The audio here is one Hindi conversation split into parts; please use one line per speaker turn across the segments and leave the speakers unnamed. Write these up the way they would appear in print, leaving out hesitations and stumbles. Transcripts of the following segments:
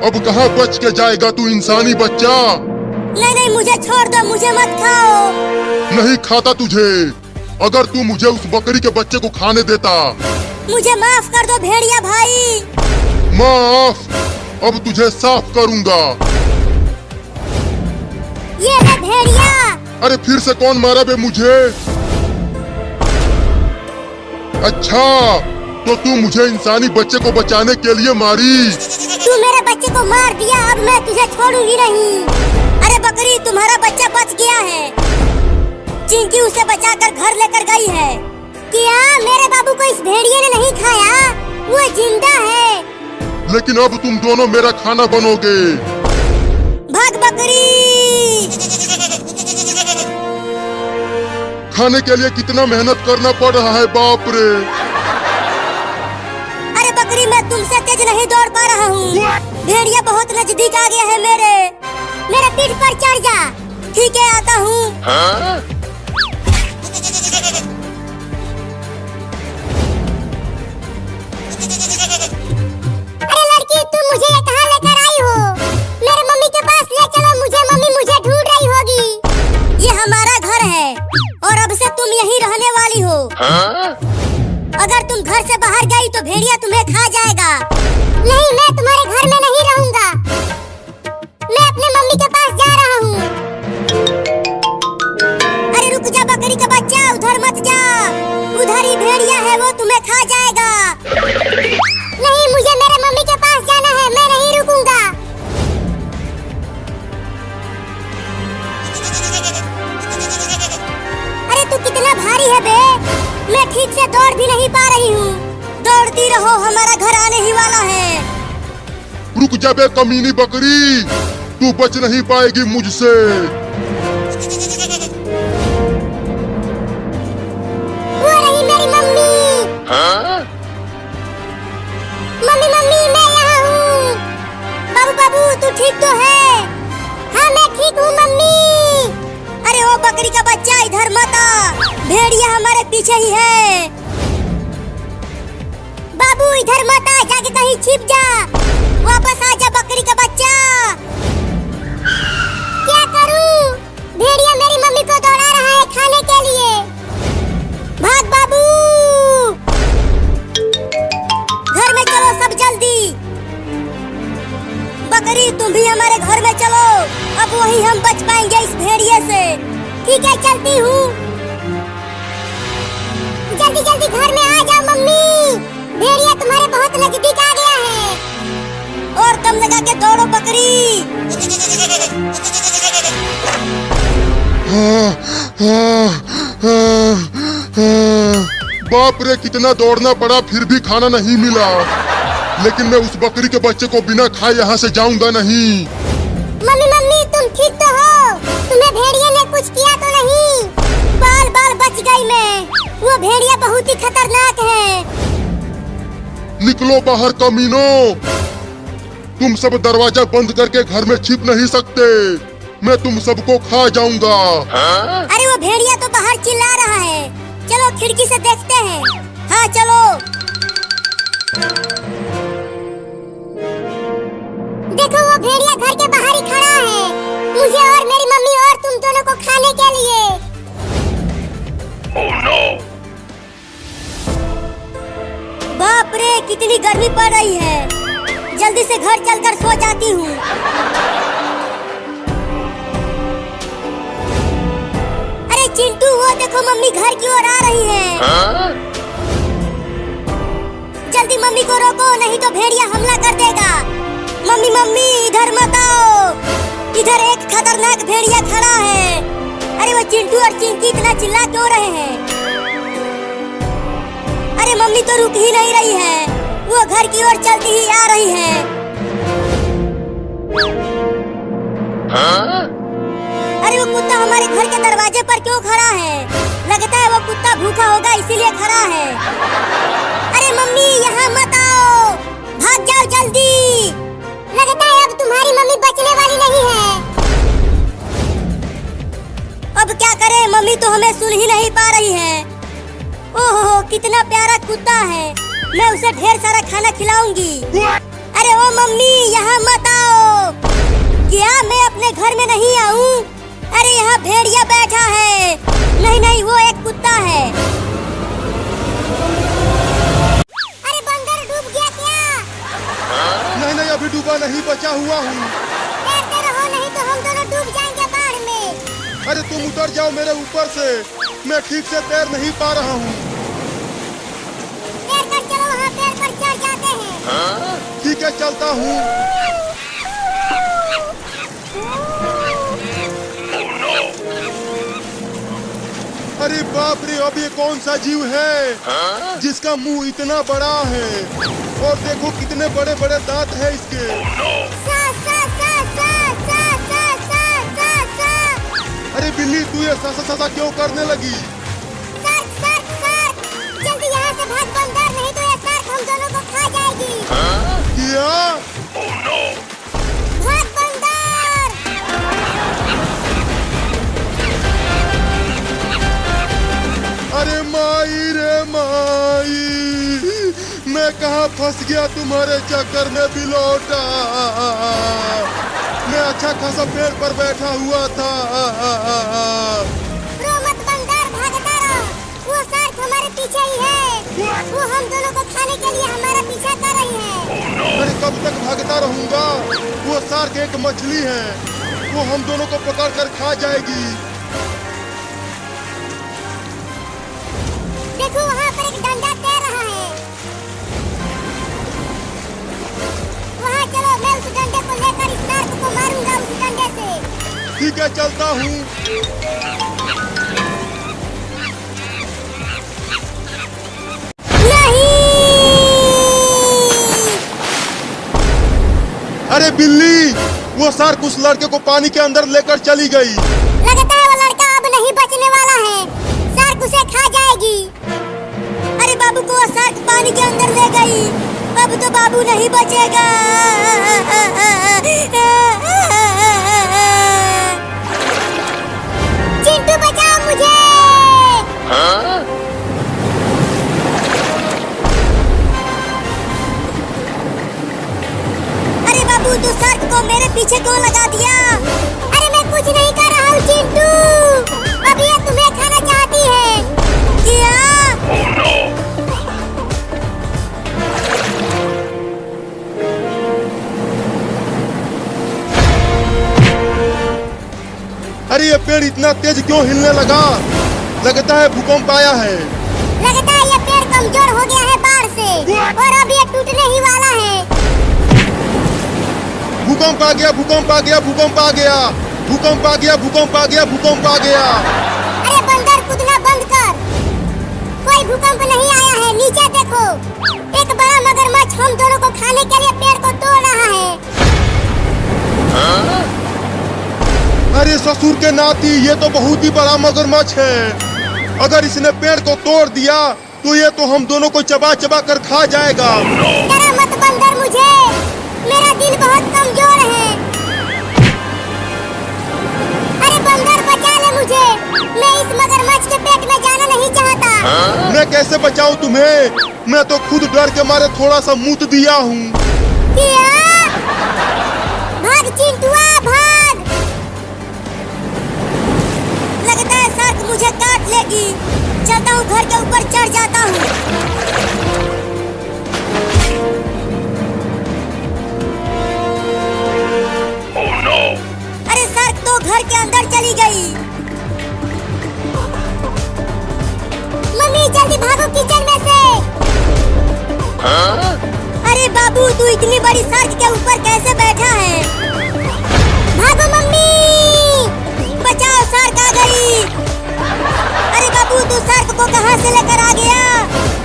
अब कहाँ बच के जाएगा तू इंसानी बच्चा।
नहीं नहीं मुझे छोड़ दो, मुझे मत खाओ।
नहीं खाता तुझे। अगर तू मुझे उस बकरी के बच्चे को खाने देता।
मुझे माफ कर दो भेड़िया भाई।
माफ? अब तुझे साफ करूंगा।
ये ले भेड़िया।
अरे फिर से कौन मारा बे मुझे? अच्छा तो तू मुझे इंसानी बच्चे को बचाने के लिए मारी।
तू मेरे बच्चे को मार दिया, अब मैं तुझे छोड़ूंगी नहीं। अरे बकरी, तुम्हारा बच्चा बच गया है। चिंकी उसे बचाकर घर लेकर गई है। क्या मेरे बाबू को इस भेड़िए ने नहीं खाया? वो जिंदा है।
लेकिन अब तुम दोनों मेरा खाना बनोगे।
भाग बकरी।
खाने के लिए कितना मेहनत करना पड़ रहा है, बाप रे।
अरे बकरी, मैं तुमसे तेज नहीं दौड़ पा रहा हूँ। भेड़िया बहुत नजदीक आ गया है मेरे पीठ पर चढ़ जा। ठीक है, आता हूँ।
हाँ?
अरे लड़की, तुम मुझे कहाँ लेकर आई हो? मेरे मम्मी के पास ले चलो मुझे, मुझे ढूंढ रही होगी। ये हमारा घर है और अब से तुम यहीं रहने वाली हो।
हाँ?
अगर तुम घर से बाहर गई तो भेड़िया तुम्हें खा जाएगा। नहीं, मैं तुम्हारे घर में नहीं रहूंगा। मैं अपने मम्मी के पास जा रहा हूँ। अरे रुक जा बकरी का बच्चा, उधर मत जा। उधर ही भेड़िया है, वो तुम्हें खा जाएगा। नहीं, मुझे मेरे मम्मी के पास जाना है, मैं नहीं रुकूंगा। अरे तू कितना भारी है बे, मैं ठीक से दौड़ भी नहीं पा रही हूँ। दौड़ती रहो, हमारा घर आने ही वाला है।
रुक जा बे कमीनी बकरी, तू बच नहीं पाएगी मुझसे।
वो रही मेरी मम्मी।
हाँ?
मम्मी मम्मी, मैं यहाँ हूँ। बाबू बाबू, तू ठीक तो है? हाँ मैं ठीक हूँ मम्मी। अरे वो बकरी का बच्चा, इधर मत आ, भेड़िया हमारे पीछे ही है। बाबू इधर मत आ, जाके कहीं छिप जा। वापस आ जा बकरी का बच्चा। क्या करूं? भेड़िया मेरी मम्मी को दौड़ा रहा है खाने के लिए। भाग बाबू, घर में चलो सब जल्दी। बकरी, तुम भी हमारे घर में चलो, अब वही हम बच पाएंगे इस भेड़िए से। ठीक है, चलती हूँ। जल्दी जल्दी घर में आ जाओ मम्मी, भेड़िया तुम्हारे बहुत नजदीक आ गया है। और दम लगा के दौड़ो बकरी।
बाप रे, कितना दौड़ना पड़ा, फिर भी खाना नहीं मिला। लेकिन मैं उस बकरी के बच्चे को बिना खाए यहाँ से जाऊंगा नहीं।
मम्मी मम्मी, तुम ठीक तो हो? तुम्हें भेड़िया ने कुछ किया तो नहीं? बाल बाल बच गई मैं। वो भेड़िया बहुत ही खतरनाक है।
निकलो बाहर कमीनों, तुम सब दरवाजा बंद करके घर में छिप नहीं सकते। मैं तुम सबको खा जाऊंगा। हाँ?
अरे वो भेड़िया तो बाहर चिल्ला रहा है, चलो खिड़की से देखते हैं। हाँ चलो। देखो वो भेड़िया घर के बाहर ही खड़ा है, मुझे और मेरी मम्मी और तुम दोनों को खाने के लिए।
Oh no!
बाप रे, कितनी गर्मी पड़ रही है। जल्दी से घर चलकर सो जाती हूँ। अरे चिंटू, वो देखो मम्मी घर की ओर आ रही है।
हाँ?
जल्दी मम्मी को रोको, नहीं तो भेड़िया हमला कर देगा। मम्मी मम्मी, इधर मत आओ, इधर एक खतरनाक भेड़िया खड़ा है। अरे वो चिंटू और चिंकी इतना चिल्ला क्यों रहे हैं? अरे मम्मी तो रुक ही नहीं रही है, वो घर की ओर चलती ही आ रही है।
हाँ?
अरे वो कुत्ता हमारे घर के दरवाजे पर क्यों खड़ा है? लगता है वो कुत्ता भूखा होगा इसीलिए खड़ा है। अरे मम्मी यहाँ मत आओ, भाग जाओ जल्दी। लगता है अब तुम्हारी मम्मी बचने वाली नहीं है। अब क्या करें, मम्मी तो हमें सुन ही नहीं पा रही है। ओहो, कितना प्यारा कुत्ता है, मैं उसे ढेर सारा खाना खिलाऊंगी। अरे ओ मम्मी, यहाँ मत भेड़िया बैठा है। नहीं नहीं, वो एक कुत्ता है। अरे बंदर डूब गया क्या?
नहीं नहीं, अभी डूबा नहीं, बचा हुआ हूँ।
तैरते रहो, नहीं तो हम दोनों डूब जाएंगे बाढ़ में।
अरे तुम उतर जाओ मेरे ऊपर से, मैं ठीक से तैर नहीं पा रहा हूँ।
तैर कर चलो, वहाँ पेड़ पर चढ़ जाते हैं।
ठीक है, चलता हूँ। अरे बाप रे, अब ये कौन सा जीव है जिसका मुंह इतना बड़ा है, और देखो कितने बड़े बड़े दांत है इसके।
सा, सा, सा, सा, सा, सा, सा, सा, सा।
अरे बिल्ली, तू ये सा क्यों करने लगी?
सर्क, सर्क, सर्क। जल्दी यहाँ से भाग बंदर, नहीं तो ये सर्क हम दोनों को खा जाएगी।
क्या?
भाग बंदर।
अरे माई रे माई, मैं कहाँ फंस गया तुम्हारे चक्कर में बिलौटा। मैं अच्छा खासा पेड़ पर बैठा हुआ था।
रो मत बंदर, भागता रहो। वो सर्क हमारे पीछे ही है। वो हम दोनों को खाने के लिए हमारा पीछा कर रही है।
अरे कब तक भागता रहूंगा? वो शार्क एक मछली है, वो हम दोनों को पकड़ कर खा जाएगी।
देखो वहाँ पर एक डंडा तैर रहा है। वहाँ चलो, मैं उस डंडे को लेकर इस शार्क को मारूंगा उस डंडे से।
ठीक है, चलता हूँ।
नहीं।
अरे बिल्ली, वो शार्क उस लड़के को पानी के अंदर लेकर चली गई।
लगता है वो लड़का अब नहीं बचने वाला है, शार्क उसे खा जाएगी। अरे बाबू को वो शार्क पानी के अंदर ले गई, अब तो बाबू नहीं बचेगा। चिंटू बचाओ मुझे। अरे बाबू, तू शार्क को मेरे पीछे क्यों लगा दिया? अरे मैं कुछ नहीं कर रहा हूँ चिंटू, अब ये तुम्हें खाना चाहती है। क्या?
अरे ये पेड़ इतना तेज क्यों हिलने लगा? लगता है भूकंप आया है।
लगता है ये पेड़ कमजोर हो गया है बाढ़ से, और अब ये टूटने ही वाला है।
भूकंप आ गया, भूकंप आ गया, भूकंप आ गया, भूकंप आ गया, भूकंप आ गया, भूकंप आ गया।
अरे बंदर, कूदना बंद कर। कोई भूकंप नहीं आया है, नीचे देखो। एक बड़ा मगरमच्छ हम दोनों को खाने के लिए पेड़ को तोड़ रहा है।
अरे ससुर के नाती, ये तो बहुत ही बड़ा मगरमच्छ है। अगर इसने पेड़ को तोड़ दिया तो ये तो हम दोनों को चबा चबा कर खा जाएगा।
डरा मत बंदर मुझे, मेरा दिल बहुत कमजोर है। अरे बंदर, बचा ले मुझे, मैं इस मगरमच्छ के पेट में जाना नहीं चाहता।
मैं कैसे बचाऊं तुम्हें? मैं तो खुद डर के मारे थोड़ा सा मूत दिया हूँ।
क्या? भाग चिंटुआ, भाग। लगता है शार्क मुझे काट लेगी। चलता हूँ, घर के ऊपर चढ़ जाता हूँ। अरे शार्क तो घर के अंदर चली गई। मम्मी जल्दी भागो किचन में से। अरे बाबू, तू इतनी बड़ी शार्क के ऊपर कैसे बैठा है? भागो मम्मी, बचाओ, शार्क आ गई। अरे बाबू, तू शार्क को कहाँ से लेकर आ गया?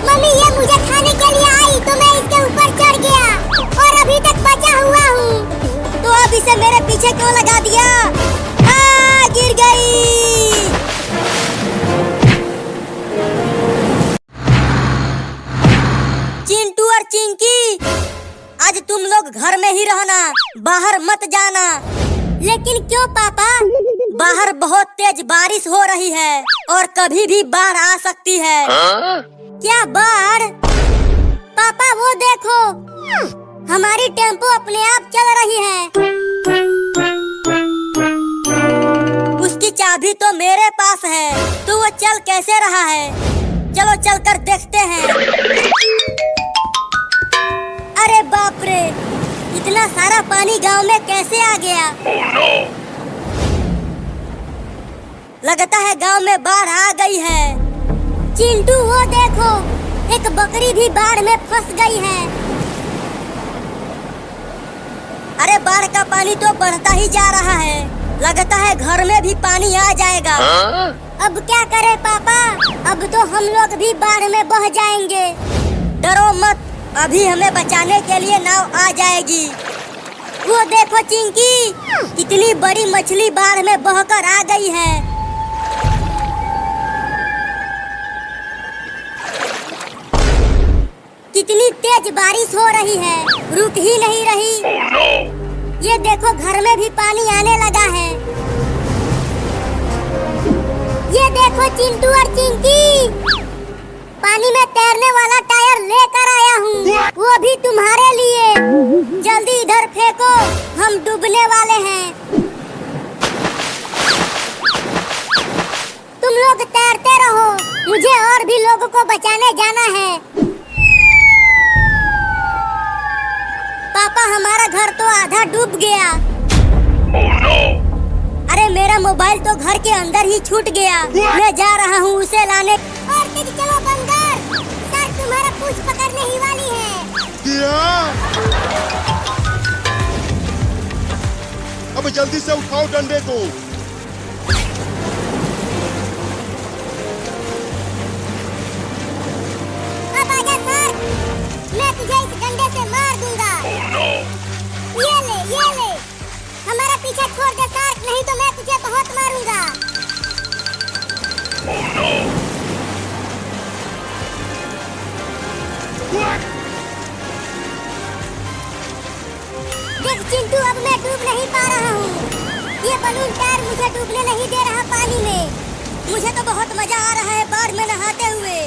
मम्मी, ये मुझे खाने के लिए आई तो मैं इसके ऊपर चढ़ गया और अभी तक बचा हुआ हूँ। तो अब इसे मेरे पीछे क्यों लगा दिया? गिर गई। चिंटू और चिंकी, आज तुम लोग घर में ही रहना, बाहर मत जाना। लेकिन क्यों पापा? बाहर बहुत तेज बारिश हो रही है और कभी भी बाढ़ आ सकती है। क्या बाढ़? पापा वो देखो, हमारी टेम्पो अपने आप चल रही है। उसकी चाबी कैसे रहा है? चलो चलकर देखते हैं। अरे बाप रे, इतना सारा पानी गांव में कैसे आ गया? लगता है गांव में बाढ़ आ गई है। चिंटू वो देखो, एक बकरी भी बाढ़ में फंस गई है। अरे बाढ़ का पानी तो बढ़ता ही जा रहा है, लगता है घर में भी पानी आ जाएगा। अब क्या करें पापा, अब तो हम लोग भी बाढ़ में बह जाएंगे। डरो मत, अभी हमें बचाने के लिए नाव आ जाएगी। वो देखो चिंकी, कितनी बड़ी मछली बाढ़ में बहकर आ गई है। कितनी तेज बारिश हो रही है, रुक ही नहीं रही। ये देखो घर में भी पानी आने लगा है। ये देखो चिंटू और चिंकी, पानी में तैरने वाला टायर लेकर आया हूँ, वो भी तुम्हारे लिए। जल्दी इधर फेंको, हम डूबने वाले हैं। तुम लोग तैरते रहो, मुझे और भी लोगों को बचाने जाना है। पापा हमारा घर तो आधा डूब गया। अरे मेरा मोबाइल तो घर के अंदर ही छूट गया। मैं जा रहा हूँ उसे लाने। और चलो बंदर, सर तुम्हारा पूंछ पकड़ने ही वाली है।
क्या? अब जल्दी से उठाओ डंडे को।
अब आजा सर, मैं तुझे इस डंडे से मार दूंगा। ये ले, हमारा पीछा छोड़ दे सर, नहीं तो मैं तुझे बहुत मारूंगा। देख चिंटू, अब मैं डूब नहीं पा रहा हूँ। ये बलून टायर मुझे डूबने नहीं दे रहा पानी में। मुझे तो बहुत मजा आ रहा है बाढ़ में नहाते हुए।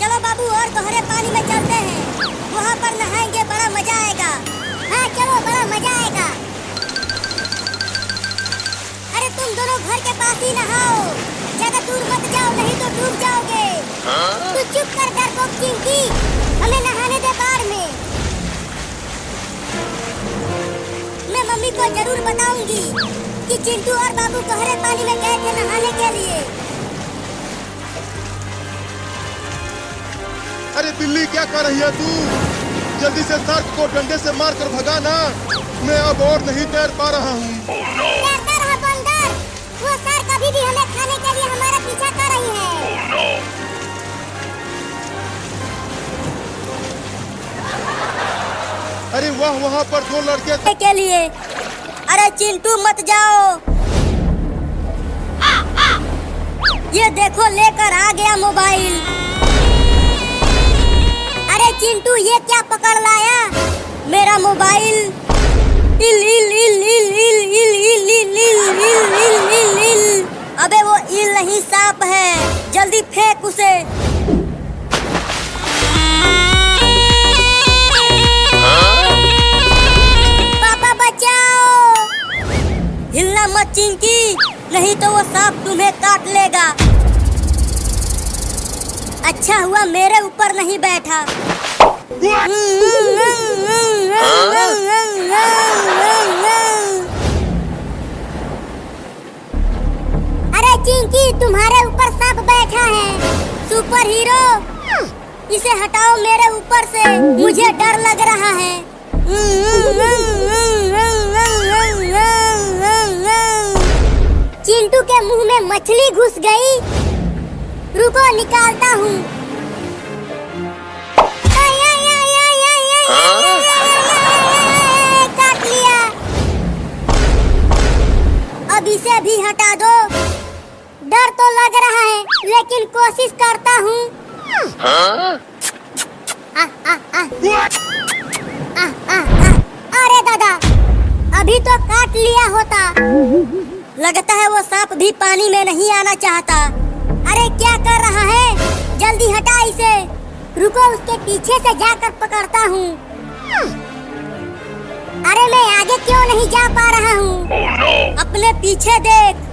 चलो बाबू और गहरे पानी में चलते हैं, वहाँ पर नहाएंगे, बड़ा मजा आएगा। हाँ चलो, बड़ा मजा आएगा। अरे तुम दोनों घर के पास ही नहाओ, ज्यादा दूर मत जाओ, नहीं तो डूब जाओगे। तू चुप कर डरपोक चिंकी, हमें नहाने दे बाढ़ में। मैं मम्मी को जरूर बताऊंगी कि चिंटू और बाबू गहरे पानी में गए थे नहाने के लिए।
अरे बिल्ली, क्या कर रही है तू? जल्दी से सर्प को डंडे से मार कर भगा ना, मैं अब और नहीं तैर पा रहा हूँ।
तैरता रहा बंदर, वो सर्प कभी भी हमें खाने के लिए हमारा पीछा कर रही है।
अरे वाह, वहाँ पर दो लड़के
के लिए। अरे चिंटू मत जाओ। ये देखो लेकर आ गया मोबाइल। अरे चिंटू, ये क्या पकड़ लाया? मेरा मोबाइल। इल इल इल इल इल इल इल इल इल इल इल इल इल। अबे वो इल नहीं, सांप है, जल्दी फेंक उसे। पापा बचाओ। हिलना मत चिंकी, नहीं तो वो सांप तुम्हें काट लेगा। अच्छा हुआ मेरे ऊपर नहीं बैठा। अरे चिंकी, तुम्हारे ऊपर सांप बैठा है। सुपर हीरो, इसे हटाओ मेरे ऊपर से, मुझे डर लग रहा है। चिंटू के मुंह में मछली घुस गई, रुको निकालता हूँ। काट लिया। अब इसे भी हटा दो। डर तो लग रहा है, लेकिन कोशिश करता हूँ। अरे दादा, अभी तो काट लिया होता। लगता है वो सांप भी पानी में नहीं आना चाहता। अरे क्या कर रहा है, जल्दी हटा इसे। रुको, उसके पीछे से जाकर पकड़ता हूँ। अरे मैं आगे क्यों नहीं जा पा रहा हूँ? अपने पीछे देख।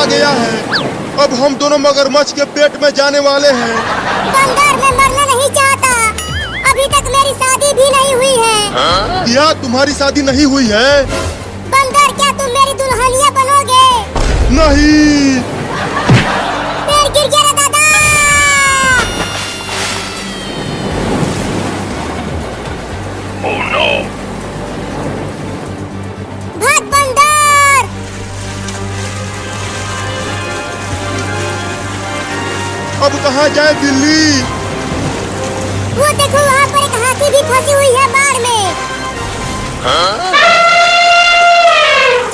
आ गया है। अब हम दोनों मगरमच्छ के पेट में जाने वाले हैं।
बंदर, मैं मरना नहीं चाहता। अभी तक मेरी शादी भी नहीं हुई है।
क्या तुम्हारी शादी नहीं हुई है?
बंदर, क्या तुम मेरी दुल्हनिया बनोगे?
नहीं।
पेड़ गिर गया रे दादा। भाग बंदर।
अब कहाँ जाए बिल्ली?
वो देखो, वहाँ पर एक हाथी भी फंसी हुई है बाढ़ में।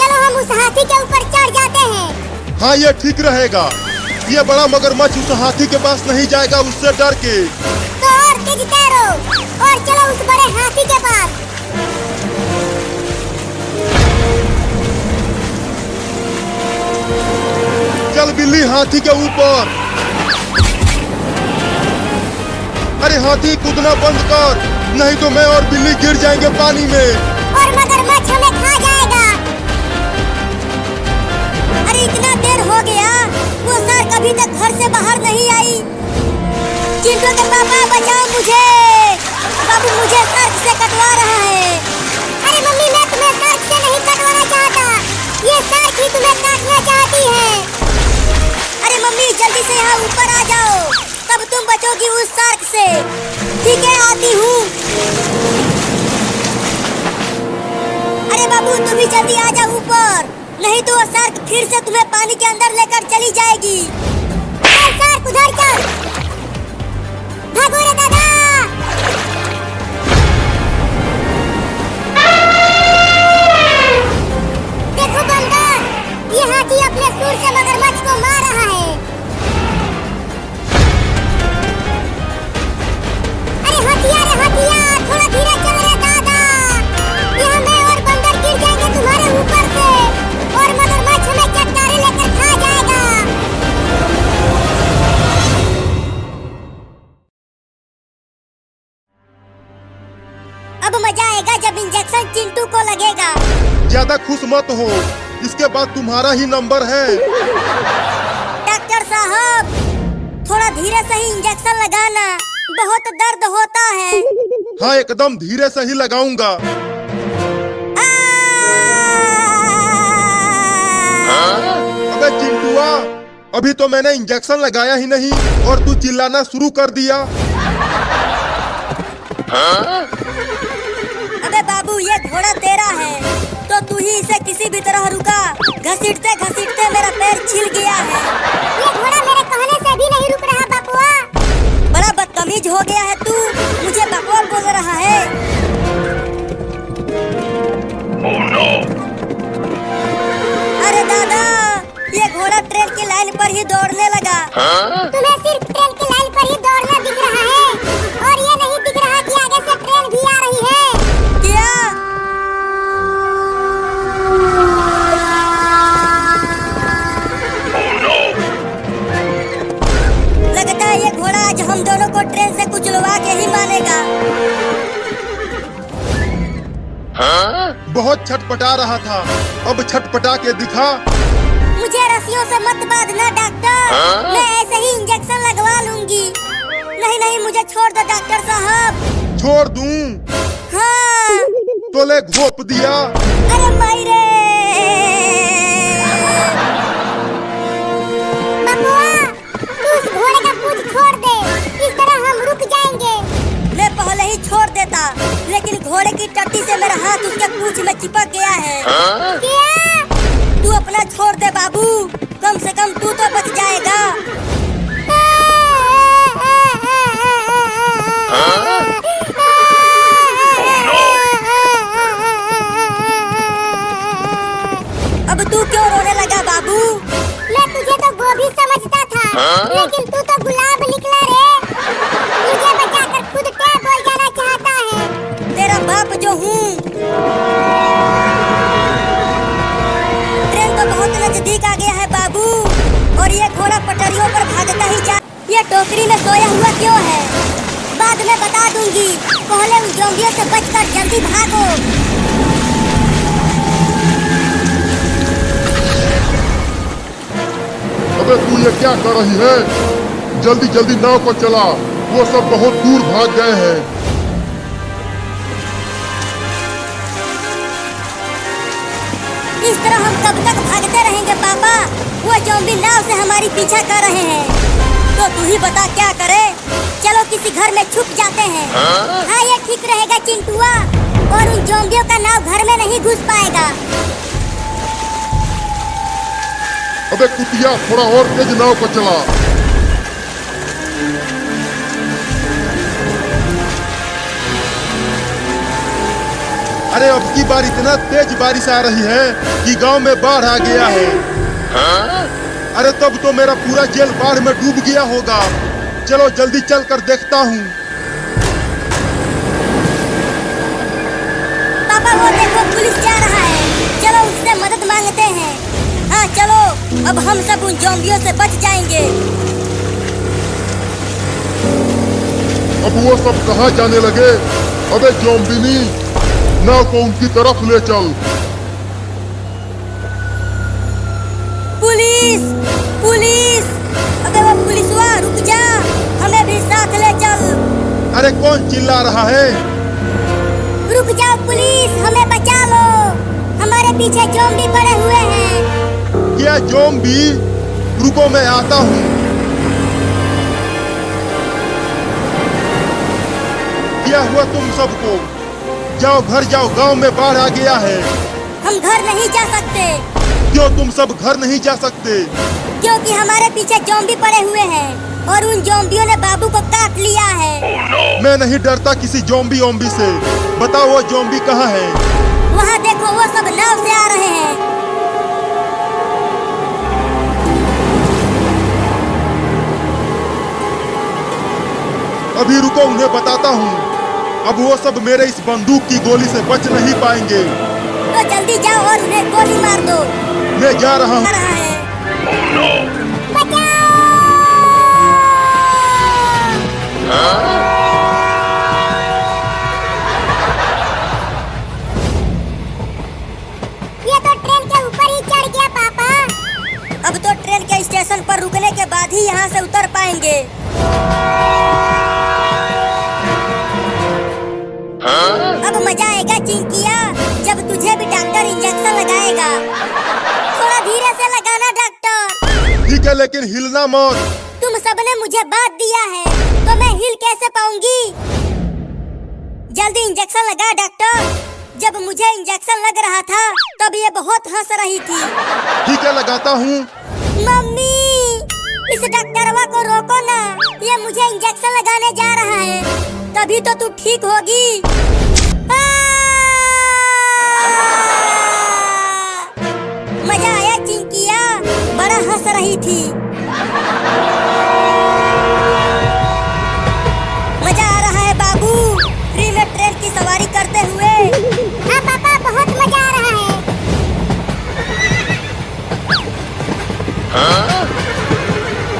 चलो हम उस हाथी के ऊपर चढ़ जाते हैं।
हाँ, ये ठीक रहेगा। ये बड़ा मगरमच्छ उस हाथी के पास नहीं जाएगा, उससे डर के।
तो और तेज तैरो और चलो उस बड़े हाथी के पास।
चल बिल्ली, हाथी के ऊपर। अरे हाथी, कूदना बंद कर, नहीं तो मैं और बिल्ली गिर जाएंगे पानी में।
और मगरमच्छ हमें खा जाएगा। अरे इतना देर हो गया, वो सर कभी तक घर से बाहर नहीं आई। चिंटू के पापा, बचाओ मुझे। बाबू मुझे सर्क से कटवा रहा है। अरे मम्मी, मैं तुम्हें सर्क से नहीं कटवाना चाहता, ये सर्क ही तुम्हें काटना चाहती है। अरे मम्मी, जल्दी से यहाँ ऊपर आ जाओ, तब तुम बचोगी उस सर्क से। ठीक है, आती हूँ। अरे बाबू, तुम भी जल्दी आ जाओ ऊपर, नहीं तो वो सर्क फिर से तुम्हें पानी के अंदर लेकर चली जाएगी। चल सर्क, उधर चल। भागो रे दादा। देखो बंदर, ये हाथी अपने सूंड से मगरमच्छ को मार रहा है। अरे हथिया रे हथिया, थोड़ा धीरे चल रे दादा। यहाँ मैं और बंदर गिर जाएंगे तुम्हारे ऊपर से, और मगरमच्छ हमें चट्टारे लेकर खा जाएगा। अब मजा आएगा जब इंजेक्शन चिंटू को लगेगा।
ज्यादा खुश मत हो, इसके बाद तुम्हारा ही नंबर है।
डॉक्टर साहब, थोड़ा धीरे से ही इंजेक्शन लगाना, बहुत दर्द होता है।
हाँ, एकदम धीरे से ही लगाऊंगा। अबे चिंटुआ, अभी तो मैंने इंजेक्शन लगाया ही नहीं और तू चिल्लाना शुरू कर दिया।
अबे बाबू, ये घोड़ा तेरा है, तो तू ही इसे किसी भी तरह रुका। घसीटते घसीटते मेरा पैर छिल गया है। ये घोड़ा मेरे कहने से भी नहीं रुक रहा बापुआ। बड़ा बदतमीज हो गया है तू, मुझे बकवाल बोल रहा है। अरे दादा, ये घोड़ा ट्रेन की लाइन पर ही दौड़ने लगा। तुम्हें सिर्फ ट्रेन की लाइन पर ही दौड़ना दिख रहा है, और ये नहीं दिख रहा कि आगे से ट्रेन भी आ रही है। क्या? लगता है ये घोड़ा आज हम दोनों को ट्रेन से कुचलवा के ही मानेगा।
बहुत छटपटा रहा था, अब छटपटा के दिखा।
मुझे रस्सियों से मत बांधना डॉक्टर, मैं ऐसे ही इंजेक्शन लगवा लूंगी। नहीं नहीं, मुझे छोड़ दो डॉक्टर साहब।
छोड़ दूं?
हाँ।
तो ले घोप दिया।
अरे मायरे। बबुआ, तू उस घोड़े का पूंछ छोड़ दे, इस तरह हम रुक जाएंगे। मैं पहले ही छोड़ देता, लेकिन घोड़े की टट्टी से मेरा हाथ उसके पूंछ में चिपक गया है। क्या? तू अपना छोड़ दे बाबू, कम से कम तू तो बच जाएगा। अब तू क्यों रोने लगा बाबू? मैं तुझे तो गोभी समझता था, लेकिन तू तो गुलाब निकला रे। मुझे बचाकर खुद क्या बोल जाना चाहता है? तेरा बाप जो हूँ। ट्रेन तो बहुत नजदीक आ गया है बाबू, और ये घोड़ा पटरियों पर भागता ही जा। ये टोकरी में सोया हुआ क्यों है? बाद में बता दूंगी, पहले उन जोंबियों से बचकर जल्दी भागो।
अबे तू ये क्या कर रही है? जल्दी जल्दी नाव को चला, वो सब बहुत दूर भाग गए हैं।
इस तरह हम कब तक भागते रहेंगे पापा? वो ज़ॉम्बी नाव से हमारी पीछा कर रहे हैं। तो तू ही बता क्या करे? चलो किसी घर में छुप जाते हैं। हाँ ये ठीक रहेगा चिंटुआ, और उन ज़ॉम्बियों का नाव घर में नहीं घुस पाएगा।
अबे कुतिया, थोड़ा और तेज नाव को चला।
अरे अब की बार इतना तेज बारिश आ रही है कि गांव में बाढ़ आ गया है। अरे तब तो मेरा पूरा जेल बाढ़ में डूब गया होगा। चलो जल्दी चल कर देखता हूँ।
पापा वो देखो पुलिस जा रहा है, चलो उससे मदद मांगते हैं। हाँ चलो, अब हम सब उन ज़ॉम्बियों से बच जाएंगे।
अब वो सब कहाँ जाने लगे? अबे ज़ॉम्बिनी, नाव को उनकी तरफ ले चल।
पुलिस पुलिस, अबे वो पुलिसवा रुक जा, हमें भी साथ ले चल।
अरे कौन चिल्ला रहा है?
रुक जाओ पुलिस, हमें बचा लो, हमारे पीछे ज़ॉम्बी पड़े हुए हैं।
क्या ज़ॉम्बी? रुको मैं आता हूँ। क्या हुआ तुम सबको? जाओ घर जाओ, गांव में बाढ़ आ गया है।
हम घर नहीं जा सकते।
क्यों तुम सब घर नहीं जा सकते?
क्योंकि हमारे पीछे ज़ॉम्बी पड़े हुए हैं और उन ज़ॉम्बियों ने बाबू को काट लिया है।
मैं नहीं डरता किसी ज़ॉम्बी ओम्बी से। बताओ वो ज़ॉम्बी कहाँ है?
वहाँ देखो, वो सब नाव से आ रहे हैं।
अभी रुको, उन्हें बताता हूँ। अब वो सब मेरे इस बंदूक की गोली से बच नहीं पाएंगे।
तो जल्दी जाओ और उन्हें गोली मार दो।
मैं जा रहा हूँ।
बचाओ! ये तो ट्रेन के ऊपर ही चढ़ गया पापा। अब तो ट्रेन के स्टेशन पर रुकने के बाद ही यहाँ से उतर पाएंगे। अब मजा आएगा चिंकिया, जब तुझे भी डॉक्टर इंजेक्शन लगाएगा। थोड़ा धीरे से लगाना डॉक्टर।
ठीक है, लेकिन हिलना मत।
तुम सबने मुझे बात दिया है, तो मैं हिल कैसे पाऊंगी? जल्दी इंजेक्शन लगा डॉक्टर। जब मुझे इंजेक्शन लग रहा था तब ये बहुत हंस रही थी।
ठीक है, लगाता हूँ।
मम्मी, इस डॉक्टरवा को रोको ना, ये मुझे इंजेक्शन लगाने जा रहा है, तभी तो तू ठीक होगी। मजा आया चिंकिया, बड़ा हंस रही थी। मजा आ रहा है बाबू, फ्री में ट्रेन की सवारी करते हुए। हाँ पापा, बहुत मजा आ रहा है।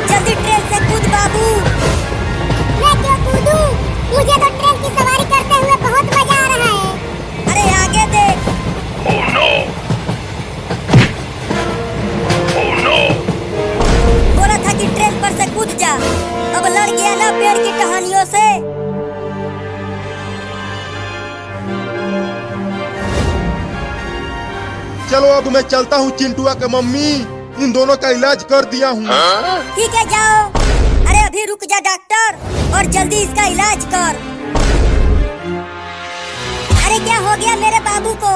जल्दी ट्रेन से कूद बाबू। मैं क्यों कूदूं? मुझे तो ट्रेन की सवारी करते हुए बहुत मजा आ रहा है। अरे आगे देख। Oh no! Oh no! बोला था कि ट्रेन पर से कूद जा, अब लड़ गया ना पेड़ की टहनियों से।
चलो अब मैं चलता हूँ चिंटुआ के मम्मी, इन दोनों का इलाज कर दिया हूँ।
ठीक है जाओ। अरे अभी रुक जा डॉक्टर, और जल्दी इसका इलाज कर। अरे क्या हो गया मेरे बाबू को?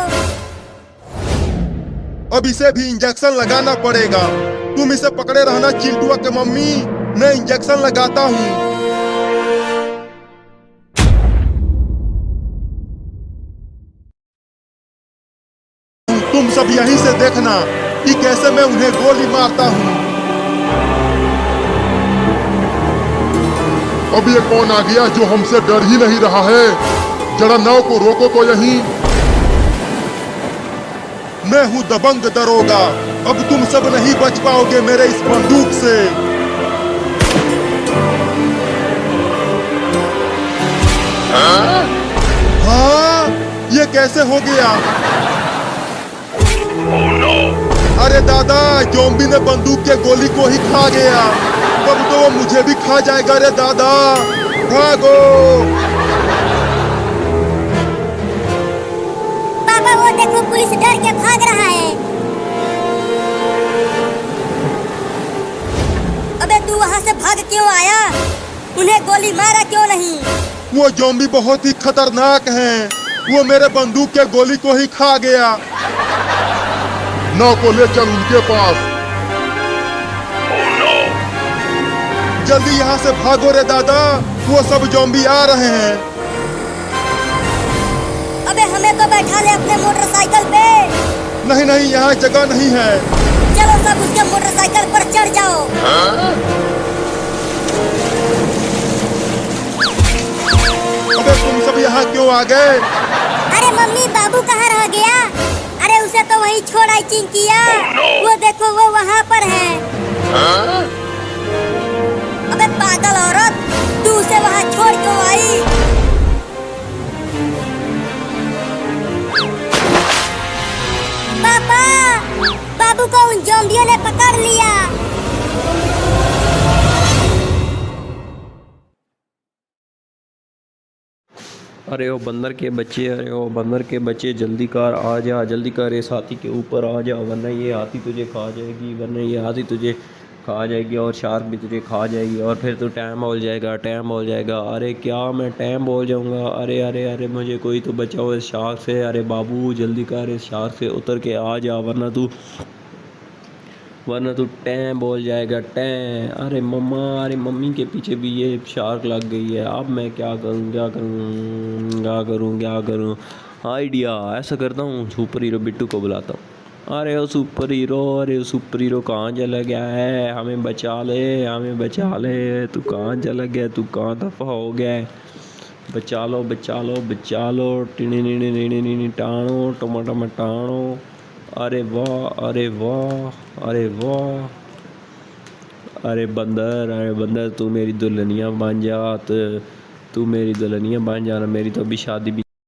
अब इसे भी इंजेक्शन लगाना पड़ेगा। तुम इसे पकड़े रहना चिंटुआ के मम्मी, मैं इंजेक्शन लगाता हूँ। तुम सब यहीं से देखना कि कैसे मैं उन्हें गोली मारता हूँ।
अब ये कौन आ गया जो हमसे डर ही नहीं रहा है? जरा नाव को रोको तो यहीं।
मैं हूँ दबंग दरोगा, अब तुम सब नहीं बच पाओगे मेरे इस बंदूक से। हाँ, ये कैसे हो गया? अरे दादा, ज़ॉम्बी ने बंदूक के गोली को ही खा गया। तब तो वो मुझे भी खा जाएगा रे दादा। भागो।
पापा वो देखो, पुलिस डर के भाग रहा है। अबे तू वहाँ से भाग क्यों आया? उन्हें गोली मारा क्यों नहीं?
वो ज़ॉम्बी बहुत ही खतरनाक हैं। वो मेरे बंदूक के गोली को ही खा गया।
नाव को ले चल उनके पास।
जल्दी यहाँ से भागो रे दादा, वो सब ज़ॉम्बी आ रहे हैं।
अबे हमें तो बैठा ले अपने मोटरसाइकिल पे।
नहीं नहीं, यहाँ जगह नहीं है।
चलो सब उसके मोटरसाइकिल पर चढ़ जाओ।
अबे तुम सब यहाँ क्यों आ गए?
अरे मम्मी, बाबू कहाँ रह गया? अरे उसे तो वहीं छोड़ा चिंकिया। वो देखो, वो वहाँ पर है। अबे पागल औरत, तू उसे वहाँ छोड़ क्यों आई? पापा, बाबू को उन ज़ॉम्बियों ने पकड़ लिया।
अरे ओ बंदर के बच्चे, अरे ओ बंदर के बच्चे, जल्दी कर, आ जा, जल्दी कर, इस हाथी के ऊपर आ जा, वरना ये हाथी तुझे खा जाएगी, वरना ये हाथी तुझे खा जाएगी और शार्क भी तुझे खा जाएगी और फिर तू टाइम बोल जाएगा, टाइम बोल जाएगा। अरे क्या मैं टाइम बोल जाऊँगा? अरे अरे अरे, मुझे कोई तो बचाओ इस शार्क से। अरे बाबू जल्दी कर, इस शार्क से उतर के आ जा, वरना तू टैं बोल जाएगा, टैं। अरे मम्मा, अरे मम्मी के पीछे भी ये शार्क लग गई है। अब मैं क्या करूँ, क्या करूँ, क्या करूँ, क्या करूँ? आइडिया, ऐसा करता हूँ, सुपर हीरो बिट्टू को बुलाता हूँ। अरे ओ सुपर हीरो, अरे ओ सुपर हीरो कहाँ चला गया है? हमें बचा ले, हमें बचा ले। तू कहाँ चला गया? तू कहाँ दफ़ा हो गया है? बचा लो, बचा लो, बचा लो। टिनी नी नी नी नी टाणो, टमाटा टाणो। अरे वाह, अरे वाह, अरे वाह। अरे बंदर, तू मेरी दुल्हनिया बन जा, तू मेरी दुल्हनिया बन जाना। मेरी तो अभी शादी भी